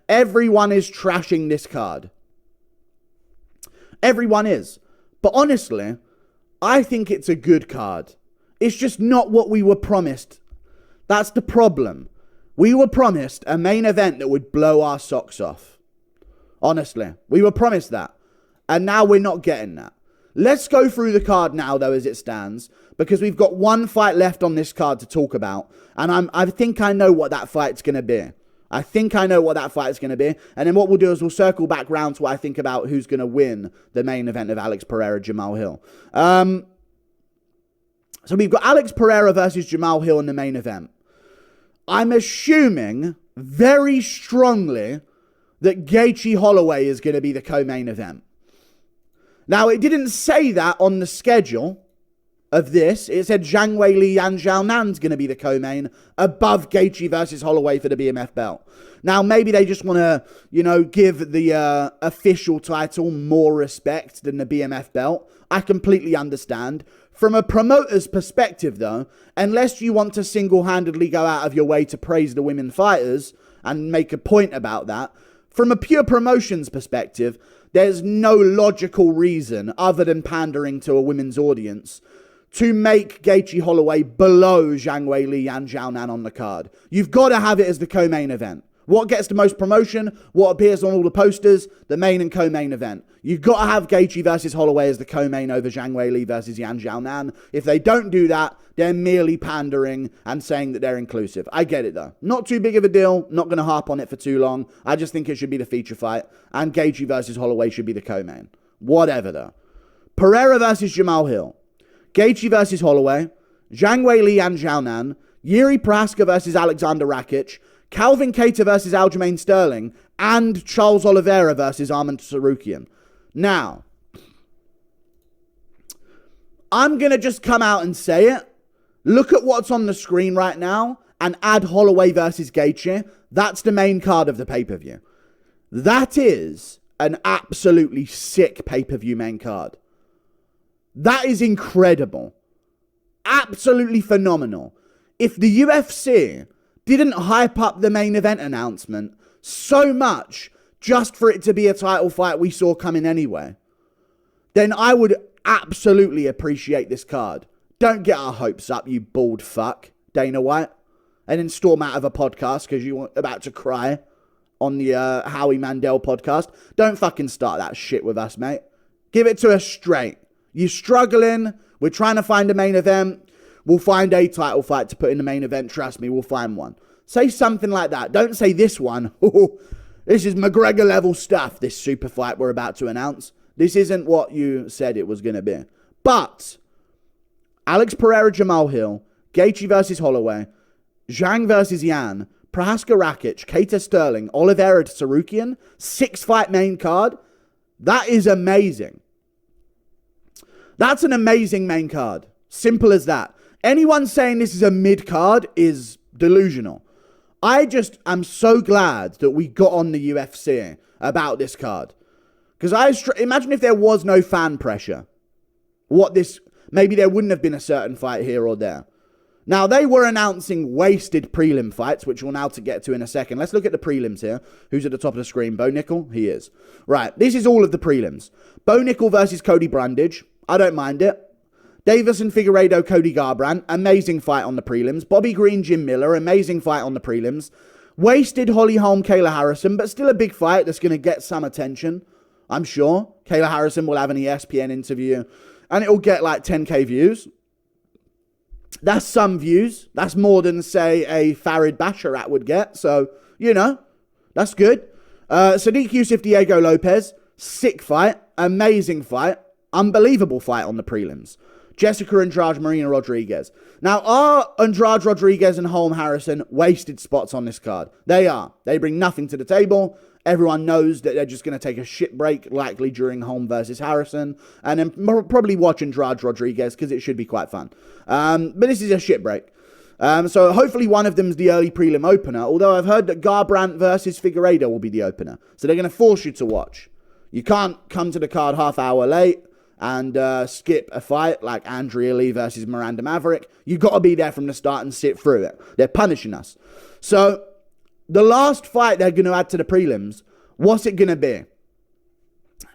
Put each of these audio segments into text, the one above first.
Everyone is trashing this card. Everyone is. But honestly, I think it's a good card. It's just not what we were promised. That's the problem. We were promised a main event that would blow our socks off. Honestly, we were promised that. And now we're not getting that. Let's go through the card now, though, as it stands, because we've got one fight left on this card to talk about. And I think I know what that fight's going to be. I think I know what that fight is going to be. And then what we'll do is we'll circle back round to what I think about who's going to win the main event of Alex Pereira, Jamal Hill. So we've got Alex Pereira versus Jamal Hill in the main event. I'm assuming very strongly that Gaethje Holloway is going to be the co-main event. Now, it didn't say that on the schedule of this. It said Zhang Weili Yan Xiaonan's going to be the co-main above Gaethje versus Holloway for the BMF belt. Now, maybe they just want to, give the official title more respect than the BMF belt. I completely understand. From a promoter's perspective, though, unless you want to single-handedly go out of your way to praise the women fighters and make a point about that, from a pure promotions perspective, there's no logical reason other than pandering to a women's audience to make Gaethje Holloway below Zhang Weili Yan Xiaonan on the card. You've got to have it as the co-main event. What gets the most promotion? What appears on all the posters? The main and co-main event. You've got to have Gaethje versus Holloway as the co-main over Zhang Weili versus Yan Xiaonan. If they don't do that, they're merely pandering and saying that they're inclusive. I get it, though. Not too big of a deal. Not going to harp on it for too long. I just think it should be the feature fight. And Gaethje versus Holloway should be the co-main. Whatever, though. Pereira versus Jamal Hill. Gaethje versus Holloway. Zhang Weili Yan Xiaonan. Yuri Prohaska versus Alexander Rakic. Calvin Kattar versus Aljamain Sterling. And Charles Oliveira versus Arman Tsarukyan. Now, I'm going to just come out and say it. Look at what's on the screen right now and add Holloway versus Gaethje. That's the main card of the pay-per-view. That is an absolutely sick pay-per-view main card. That is incredible. Absolutely phenomenal. If the UFC didn't hype up the main event announcement so much just for it to be a title fight we saw coming anyway, then I would absolutely appreciate this card. Don't get our hopes up, you bald fuck, Dana White. And then storm out of a podcast because you were about to cry on the Howie Mandel podcast. Don't fucking start that shit with us, mate. Give it to us straight. You're struggling. We're trying to find a main event. We'll find a title fight to put in the main event. Trust me, we'll find one. Say something like that. Don't say this one. This is McGregor level stuff, this super fight we're about to announce. This isn't what you said it was going to be. But Alex Pereira, Jamal Hill, Gaethje versus Holloway, Zhang versus Yan, Prohaska Rakic, Kattar Sterling, Oliveira Tsarukyan, 6-fight main card. That is amazing. That's an amazing main card. Simple as that. Anyone saying this is a mid-card is delusional. I just am so glad that we got on the UFC about this card. Because imagine if there was no fan pressure. Maybe there wouldn't have been a certain fight here or there. Now, they were announcing wasted prelim fights, which we'll now get to in a second. Let's look at the prelims here. Who's at the top of the screen? Bo Nickel? He is. Right, this is all of the prelims. Bo Nickel versus Cody Brundage. I don't mind it. Davison Figueiredo, Cody Garbrandt. Amazing fight on the prelims. Bobby Green, Jim Miller. Amazing fight on the prelims. Wasted Holly Holm, Kayla Harrison, but still a big fight that's going to get some attention, I'm sure. Kayla Harrison will have an ESPN interview, and it'll get like 10k views. That's some views. That's more than, say, a Farid Basharat would get. So, that's good. Sadiq Yusuf, Diego Lopez. Sick fight. Amazing fight. Unbelievable fight on the prelims. Jessica Andrade, Marina Rodriguez. Now, are Andrade, Rodriguez, and Holm Harrison wasted spots on this card? They are. They bring nothing to the table. Everyone knows that they're just going to take a shit break, likely during Holm versus Harrison, and then probably watch Andrade Rodriguez because it should be quite fun. But this is a shit break. So hopefully one of them is the early prelim opener, although I've heard that Garbrandt versus Figueiredo will be the opener. So they're going to force you to watch. You can't come to the card half hour late and skip a fight like Andrea Lee versus Miranda Maverick. You've got to be there from the start and sit through it. They're punishing us. So the last fight they're going to add to the prelims, what's it going to be?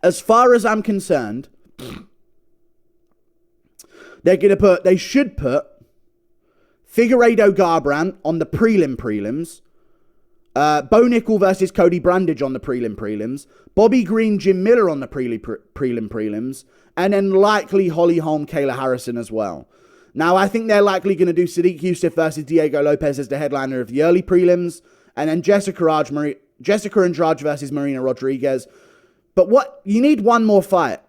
As far as I'm concerned, they should put Figueiredo Garbrandt on the prelims. Bo Nickel versus Cody Brandage on the prelims. Bobby Green, Jim Miller on the prelims. And then likely Holly Holm, Kayla Harrison as well. Now, I think they're likely going to do Sadiq Youssef versus Diego Lopez as the headliner of the early prelims. And then Jessica Andrade versus Marina Rodriguez. But you need one more fight.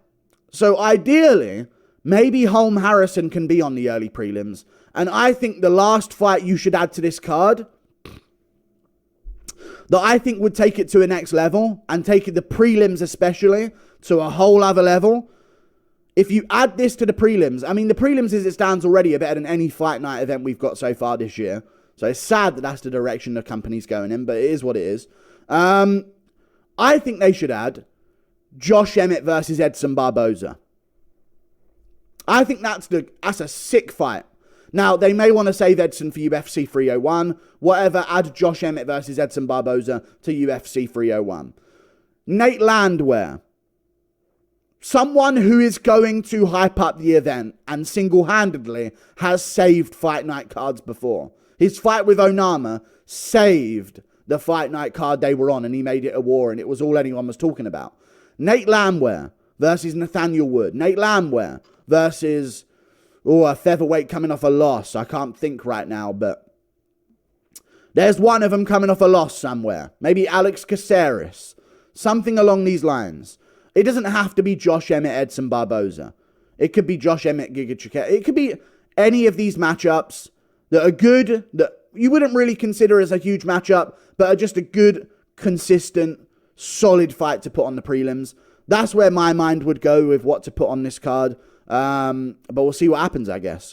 So ideally, maybe Holm Harrison can be on the early prelims. And I think the last fight you should add to this card, that I think would take it to a next level, and take the prelims especially to a whole other level. If you add this to the prelims, I mean, the prelims as it stands already are better than any fight night event we've got so far this year. So it's sad that that's the direction the company's going in, but it is what it is. I think they should add Josh Emmett versus Edson Barboza. I think that's a sick fight. Now, they may want to save Edson for UFC 301. Whatever, add Josh Emmett versus Edson Barboza to UFC 301. Nate Landwehr. Someone who is going to hype up the event and single-handedly has saved fight night cards before. His fight with Onama saved the fight night card they were on, and he made it a war, and it was all anyone was talking about. Nate Landwehr versus Nathaniel Wood. Nate Landwehr versus a featherweight coming off a loss. I can't think right now, but there's one of them coming off a loss somewhere. Maybe Alex Caceres. Something along these lines. It doesn't have to be Josh Emmett, Edson Barboza. It could be Josh Emmett, Giga Chikadze. It could be any of these matchups that are good, that you wouldn't really consider as a huge matchup, but are just a good, consistent, solid fight to put on the prelims. That's where my mind would go with what to put on this card. But we'll see what happens, I guess.